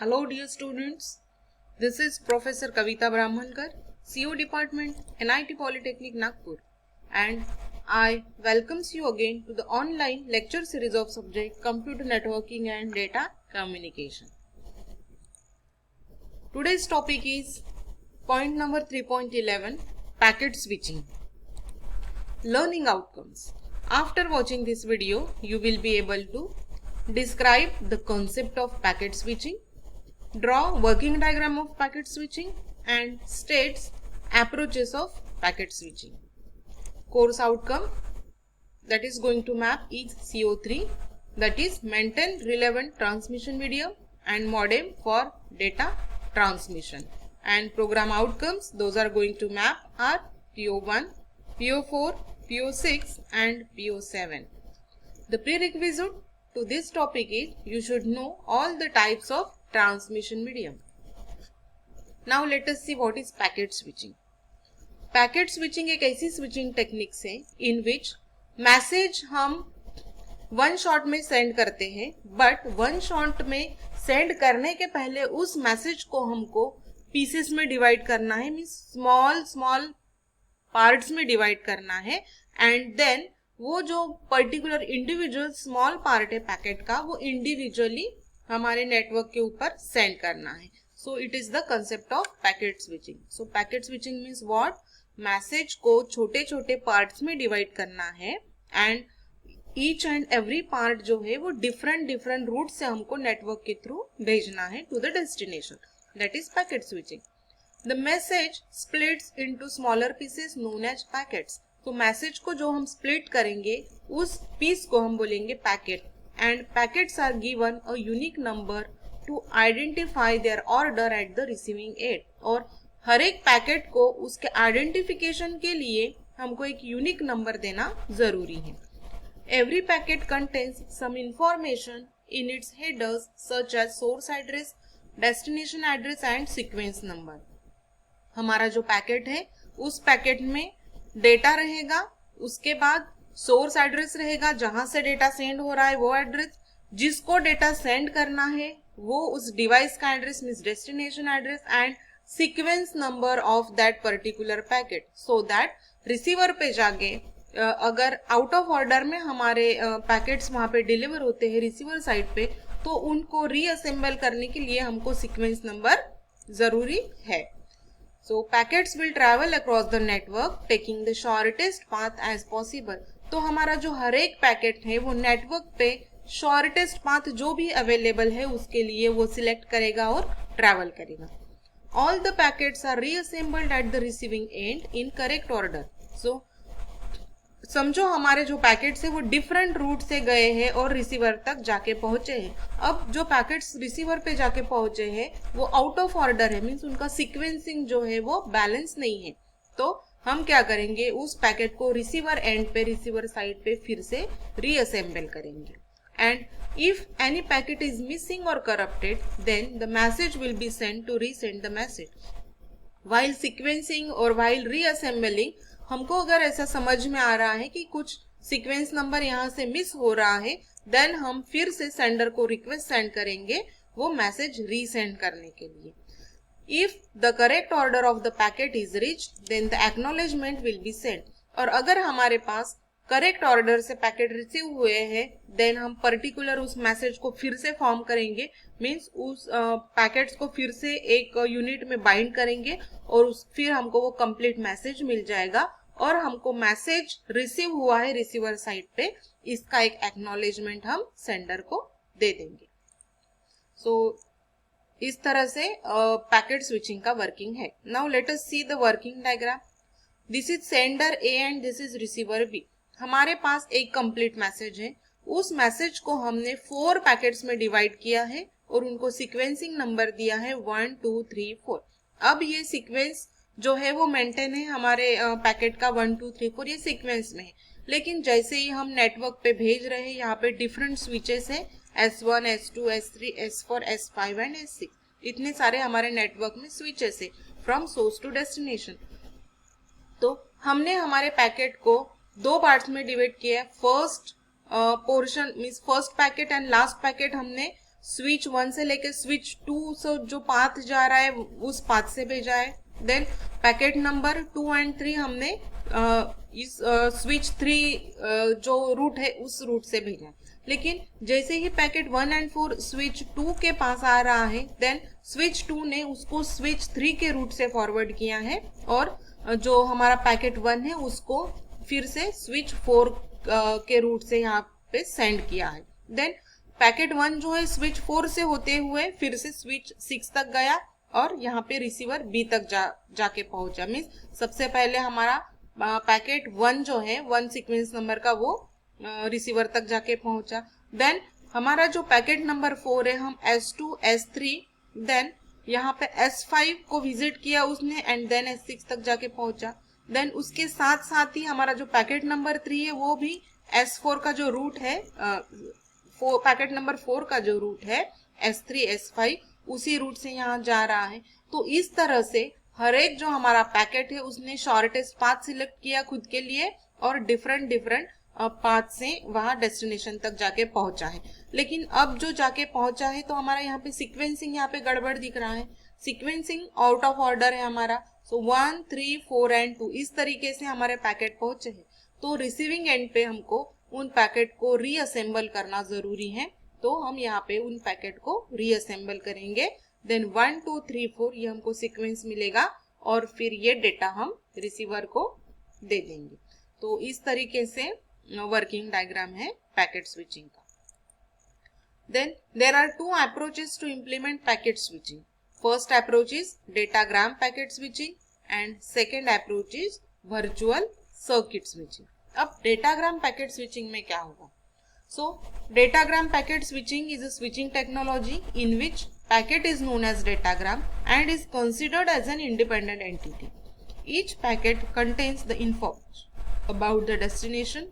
Hello dear students, this is Professor Kavita Brahmankar, CO Department, NIT Polytechnic Nagpur, and I welcomes you again to the online lecture series of subject Computer Networking and Data Communication. Today's topic is point number 3.11, Packet Switching. Learning outcomes. After watching this video, you will be able to describe the concept of packet switching, draw working diagram of packet switching, and states approaches of packet switching. Course outcome that is going to map is CO3, that is maintain relevant transmission medium and modem for data transmission, and program outcomes those are going to map are PO1, PO4, PO6 and PO7. The prerequisite to this topic is you should know all the types of transmission medium. Now let us see what is packet switching. Packet switching एक ऐसी switching techniques है इन विच message हम one shot में send करते हैं, but one shot में send करने के पहले उस मैसेज को हमको पीसेस में डिवाइड करना है, मीन्स स्मॉल स्मॉल पार्ट्स में डिवाइड करना है, एंड देन वो जो पर्टिकुलर इंडिविजुअल स्मॉल पार्ट है पैकेट का वो इंडिविजुअली हमारे नेटवर्क के ऊपर सेंड करना है. So it is the concept of packet switching. So packet switching means what, message को छोटे छोटे पार्ट्स में डिवाइड करना है and each and every part जो है वो डिफरेंट डिफरेंट रूट से हमको नेटवर्क के थ्रू भेजना है to the destination. That is packet switching. The message splits into smaller pieces known as packets. तो मैसेज को जो हम स्प्लिट करेंगे उस पीस को हम बोलेंगे packet, and packets are given a unique number to identify their order at the receiving end. और हर एक पैकेट को उसके आइडेंटिफिकेशन के लिए हमको एक यूनिक नंबर देना जरूरी है. Every packet contains some information in its headers such as source address, destination address and sequence number. हमारा जो पैकेट है उस पैकेट में डेटा रहेगा, उसके बाद सोर्स एड्रेस रहेगा जहां से डेटा सेंड हो रहा है वो एड्रेस, जिसको डेटा सेंड करना है वो उस डिवाइस का address means destination address, and sequence number of that particular packet, so that receiver पे जाके अगर आउट ऑफ ऑर्डर में हमारे पैकेट्स वहां पे डिलीवर होते हैं रिसीवर साइड पे, तो उनको रीअसेंबल करने के लिए हमको सीक्वेंस नंबर जरूरी है. So packets will travel across the network taking the shortest path as possible. तो हमारा जो हर एक पैकेट है वो नेटवर्क पे शॉर्टेस्ट पाथ जो भी अवेलेबल है उसके लिए वो सिलेक्ट करेगा और ट्रैवल करेगा. All the packets are reassembled at the receiving end in correct order. So समझो हमारे जो पैकेट्स है वो डिफरेंट रूट से गए हैं और रिसीवर तक जाके पहुंचे हैं. अब जो पैकेट्स रिसीवर पे जाके पहुंचे हैं वो आउट ऑफ ऑर्डर है, मीन्स उनका सीक्वेंसिंग जो है वो बैलेंस नहीं है. तो हम क्या करेंगे, उस पैकेट को रिसीवर एंड पे रिसीवर साइड पे फिर से रीअसेंबल करेंगे. And if any packet is missing और corrupted then the message will be send to resend the message. While sequencing और वाइल रीअसेंबलिंग हमको अगर ऐसा समझ में आ रहा है कि कुछ सीक्वेंस नंबर यहाँ से मिस हो रहा है, देन हम फिर से सेंडर को रिक्वेस्ट सेंड करेंगे वो मैसेज रीसेंड करने के लिए. If the correct order of the packet is reached then the acknowledgement will be send. और अगर हमारे पास करेक्ट ऑर्डर से पैकेट रिसीव हुए हैं देन हम पर्टिकुलर उस मैसेज को फिर से फॉर्म करेंगे, मीन्स उस पैकेट्स को फिर से एक यूनिट में बाइंड करेंगे और फिर हमको वो कंप्लीट मैसेज मिल जाएगा और हमको मैसेज रिसीव हुआ है रिसीवर साइड पे, इसका एक एक्नॉलेजमेंट हम सेंडर को दे देंगे. सो इस तरह से पैकेट स्विचिंग का वर्किंग है. Now let us see the working diagram. This is sender A and this is receiver B. हमारे पास एक कंप्लीट मैसेज है, उस मैसेज को हमने 4 पैकेट्स में डिवाइड किया है और उनको सीक्वेंसिंग नंबर दिया है 1 2 3 4. अब ये सीक्वेंस जो है वो मेंटेन है हमारे पैकेट का 1 2 3 4 ये सीक्वेंस में है, लेकिन जैसे ही हम नेटवर्क पे भेज रहे हैं यहाँ पे डिफरेंट स्विचेस है S1 S2 S3 S4 S5 and S6. इतने सारे हमारे नेटवर्क में स्विचेस है फ्रॉम सोर्स टू डेस्टिनेशन. तो हमने हमारे पैकेट को 2 पार्ट्स में डिवाइड किया है. First portion means first packet and last packet हमने स्विच 1 से लेके स्विच 2 से जो पाथ जा रहा है उस पाथ से भेजा है। देन पैकेट नंबर 2 एंड 3 हमने इस स्विच 3 जो रूट है उस रूट से भेजा है। लेकिन जैसे ही पैकेट 1 एंड 4 स्विच 2 के पास आ रहा है, देन स्विच 2 ने उसको स्विच 3 के रूट से फॉरवर्ड किया है और जो हमारा पैकेट 1 है उसको फिर से स्विच 4 के रूट से यहाँ पे सेंड किया है। देन पैकेट 1 जो है स्विच 4 से होते हुए फिर से स्विच 6 तक गया और यहाँ पे रिसीवर बी तक जाके पहुंचा। मीन्स सबसे पहले हमारा पैकेट 1 जो है 1 सीक्वेंस नंबर का वो रिसीवर तक जाके पहुंचा। देन हमारा जो पैकेट नंबर 4 है हम S2 S3 देन यहाँ पे S5 को विजिट किया उसने एंड देन S6 तक जाके पहुंचा। देन उसके साथ साथ ही हमारा जो पैकेट नंबर 3 है वो भी S4 का जो रूट है पैकेट नंबर 4 का जो रूट है S3 S5 उसी रूट से यहाँ जा रहा है। तो इस तरह से हर एक जो हमारा पैकेट है उसने शॉर्टेस्ट पाथ सिलेक्ट किया खुद के लिए और डिफरेंट पाथ से वहां डेस्टिनेशन तक जाके पहुंचा है। लेकिन अब जो जाके पहुंचा है तो हमारा यहाँ पे सीक्वेंसिंग यहाँ पे गड़बड़ दिख रहा है। सीक्वेंसिंग आउट ऑफ ऑर्डर है हमारा। सो 1 3 4 एंड 2 इस तरीके से हमारे पैकेट पहुंचे हैं। तो रिसीविंग एंड पे हमको उन पैकेट को रीअसेंबल करना जरूरी है। तो हम यहाँ पे उन पैकेट को रीअसेंबल करेंगे। देन 1 2 3 4 ये हमको सीक्वेंस मिलेगा और फिर ये डेटा हम रिसीवर को दे देंगे। तो इस तरीके से वर्किंग डायग्राम है पैकेट स्विचिंग का। Then there are 2 approaches to implement packet switching. First approach is datagram packet switching and second approach is virtual circuit switching. अब डेटाग्राम पैकेट स्विचिंग में क्या होगा? So, datagram packet switching is a switching technology in which packet is known as datagram and is considered as an independent entity. Each packet contains the information about the destination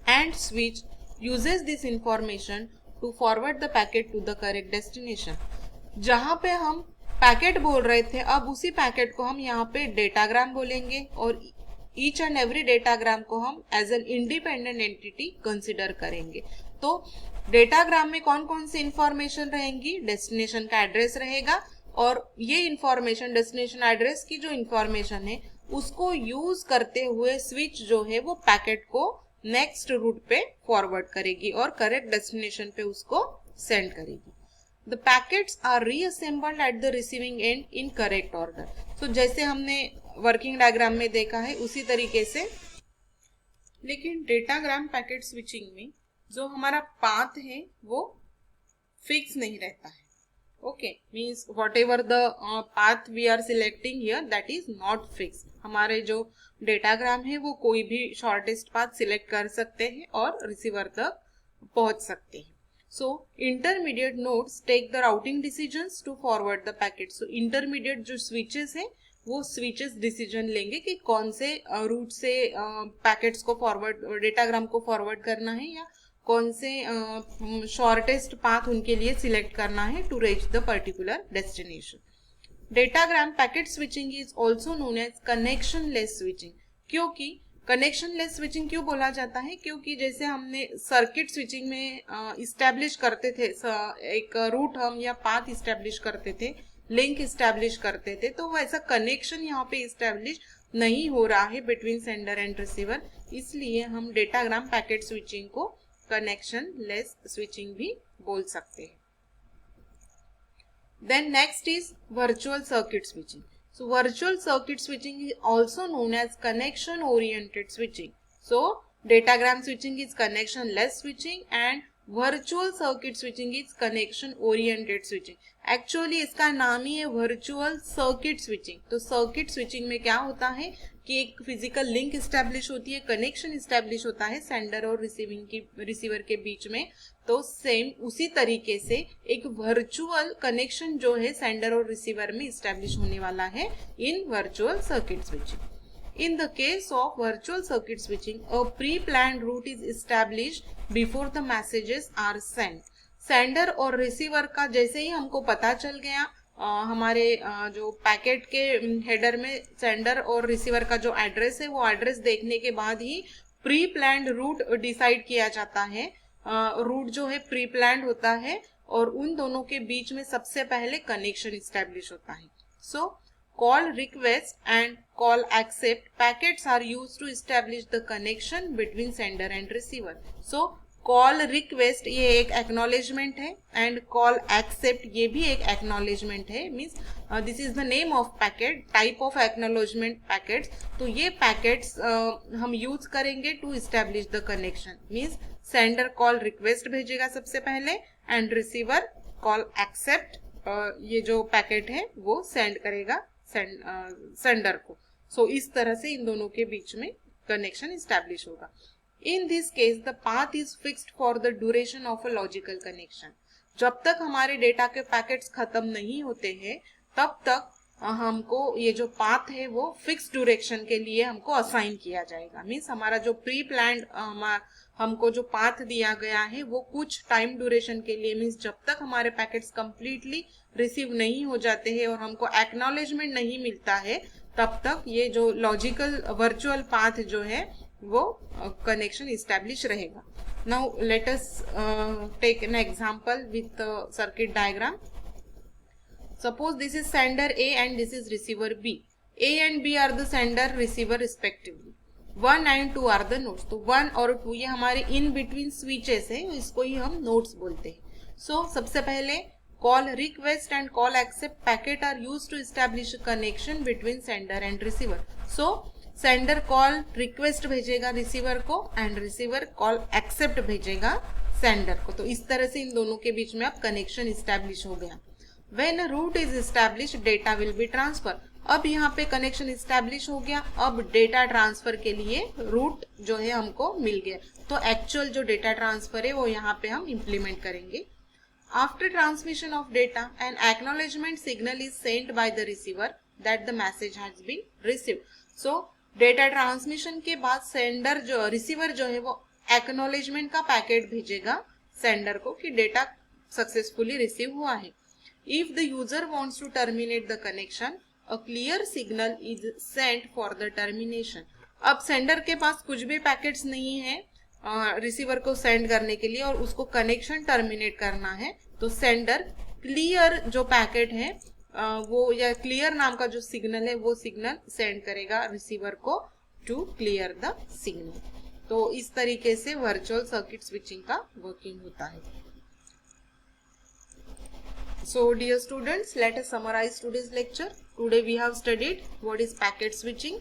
and switch uses this information to forward the packet to the correct destination. जहाँ पे हम packet बोल रहे थे अब उसी packet को हम यहाँ पे डेटाग्राम बोलेंगे और ईच एंड एवरी डेटाग्राम को हम as an independent entity consider करेंगे। तो डेटाग्राम में कौन कौन सी इंफॉर्मेशन रहेंगी? डेस्टिनेशन का एड्रेस रहेगा और ये इंफॉर्मेशन डेस्टिनेशन एड्रेस की जो इंफॉर्मेशन है उसको यूज करते हुए स्विच जो है वो पैकेट को नेक्स्ट रूट पे फॉरवर्ड करेगी और करेक्ट डेस्टिनेशन पे उसको सेंड करेगी। The packets are reassembled at the receiving end in correct order. So जैसे हमने वर्किंग डायग्राम में देखा है उसी तरीके से। लेकिन डेटाग्राम पैकेट स्विचिंग में जो हमारा पाथ है वो फिक्स नहीं रहता है। Okay, means whatever the path we are selecting here that is not fix. हमारे जो डेटाग्राम है वो कोई भी शॉर्टेस्ट पाथ सिलेक्ट कर सकते हैं और रिसीवर तक पहुंच सकते हैं। So intermediate nodes take the routing decisions to forward the packet. So intermediate जो switches हैं वो switches decision लेंगे कि कौन से रूट से पैकेट्स को फॉरवर्ड डेटाग्राम को फॉरवर्ड करना है या कौन से शॉर्टेस्ट पाथ उनके लिए सिलेक्ट करना है to reach the particular destination. Datagram packet switching is also known as connectionless switching. क्योंकि कनेक्शन लेस स्विचिंग क्यों बोला जाता है? क्योंकि जैसे हमने सर्किट स्विचिंग में इस्टेब्लिश करते थे एक रूट हम या पाथ इस्टेब्लिश करते थे, लिंक इस्टेब्लिश करते थे, तो वैसा कनेक्शन यहाँ पे इस्टेब्लिश नहीं हो रहा है बिटवीन सेंडर एंड रिसीवर। इसलिए हम डेटाग्राम पैकेट स्विचिंग को कनेक्शन लेस स्विचिंग भी बोल सकते हैं। Then next is virtual circuit switching. So virtual circuit switching is also known as connection oriented switching. So datagram switching is connection less switching and virtual circuit switching is connection oriented switching. Actually इसका नाम ही है virtual circuit switching। तो circuit switching में क्या होता है कि एक फिजिकल लिंक इस्टेब्लिश होती है, कनेक्शन इस्टेब्लिश होता है सेंडर और रिसीवर के बीच में। तो सेम उसी तरीके से एक वर्चुअल कनेक्शन जो है सेंडर और रिसीवर में इस्टेब्लिश होने वाला है in virtual circuit switching. In the case of virtual circuit switching a pre planned route is established before the messages are send. Sender और रिसीवर का जैसे ही हमको पता चल गया हमारे जो पैकेट के हेडर में सेंडर और रिसीवर का जो एड्रेस है वो एड्रेस देखने के बाद ही प्री प्लान्ड रूट डिसाइड किया जाता है। रूट जो है प्री प्लान्ड होता है और उन दोनों के बीच में सबसे पहले कनेक्शन इस्टेब्लिश होता है. So call request and call accept packets are used to establish the connection between sender and receiver. So call request ये एक एक्नॉलेजमेंट है एंड कॉल एक्सेप्ट ये भी एक एक्नॉलेजमेंट है. Means this is the name of packet, type of acknowledgement packets. तो ये packets हम यूज करेंगे to establish the connection. Means sender call request भेजेगा सबसे पहले एंड रिसीवर कॉल एक्सेप्ट ये जो पैकेट है वो सेंड करेगा सेंडर को. सो इस तरह से इन दोनों के बीच में कनेक्शन इस्टेब्लिश होगा. In this case, the path is fixed for the duration of a logical connection. जब तक हमारे डेटा के पैकेट्स खत्म नहीं होते हैं तब तक हमको ये जो पाथ है वो फिक्स ड्यूरेशन के लिए हमको असाइन किया जाएगा. मीन्स हमारा जो प्री प्लान्ड हमको जो पाथ दिया गया है वो कुछ टाइम ड्यूरेशन के लिए, मीन्स जब तक हमारे पैकेट्स कंप्लीटली रिसीव नहीं हो जाते हैं और हमको एक्नॉलेजमेंट नहीं मिलता है तब तक ये जो लॉजिकल वर्चुअल पाथ जो है वो कनेक्शन इस्टेब्लिश रहेगा. Now let us take an example with circuit diagram. Suppose this is sender A and this is receiver B. A and B are the sender receiver respectively. 1 and 2 are the nodes. तो 1 और 2 ये हमारे in between switches है, इसको ही हम nodes बोलते हैं. So सबसे पहले call request and call accept packet are used to establish connection between sender and receiver. So sender call request भेजेगा रिसीवर को एंड रिसीवर कॉल एक्सेप्ट भेजेगा सेंडर को. तो इस तरह से इन दोनों के बीच में अब कनेक्शन इस्टेब्लिश हो गया. When a route is establish data will be transfer. अब यहाँ पे कनेक्शन इस्टेब्लिश हो गया. अब डेटा ट्रांसफर के लिए रूट जो है हमको मिल गया. तो एक्चुअल जो डेटा ट्रांसफर है वो यहाँ पे हम इम्प्लीमेंट करेंगे. After transmission of data an acknowledgement signal is sent by the receiver that the message has been received. So data transmission के बाद सेंडर जो रिसीवर जो है वो एक्नॉलेजमेंट का पैकेट भेजेगा सेंडर को कि डेटा सक्सेसफुली रिसीव हुआ है. If the user wants to terminate the connection a clear signal is sent for the termination. अब सेंडर के पास कुछ भी पैकेट्स नहीं है रिसीवर को सेंड करने के लिए और उसको कनेक्शन टर्मिनेट करना है, तो सेंडर क्लियर जो पैकेट है वो या क्लियर नाम का जो सिग्नल है वो सिग्नल सेंड करेगा रिसीवर को टू क्लियर द सिग्नल. तो इस तरीके से वर्चुअल सर्किट स्विचिंग का वर्किंग होता है. So dear students, let us summarize today's lecture. Today we have studied what is packet switching.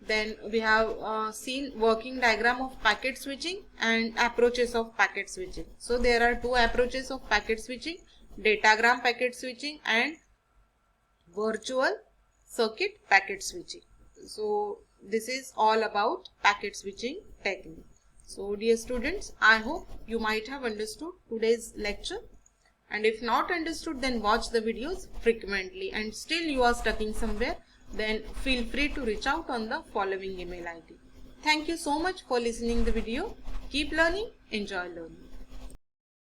Then we have seen working diagram of packet switching and approaches of packet switching. So there are two approaches of packet switching: datagram packet switching and virtual circuit packet switching. So this is all about packet switching technique. So dear students, I hope you might have understood today's lecture, and if not understood then watch the videos frequently, and still you are stuck in somewhere, then feel free to reach out on the following email ID. Thank you so much for listening the video. Keep learning, enjoy learning.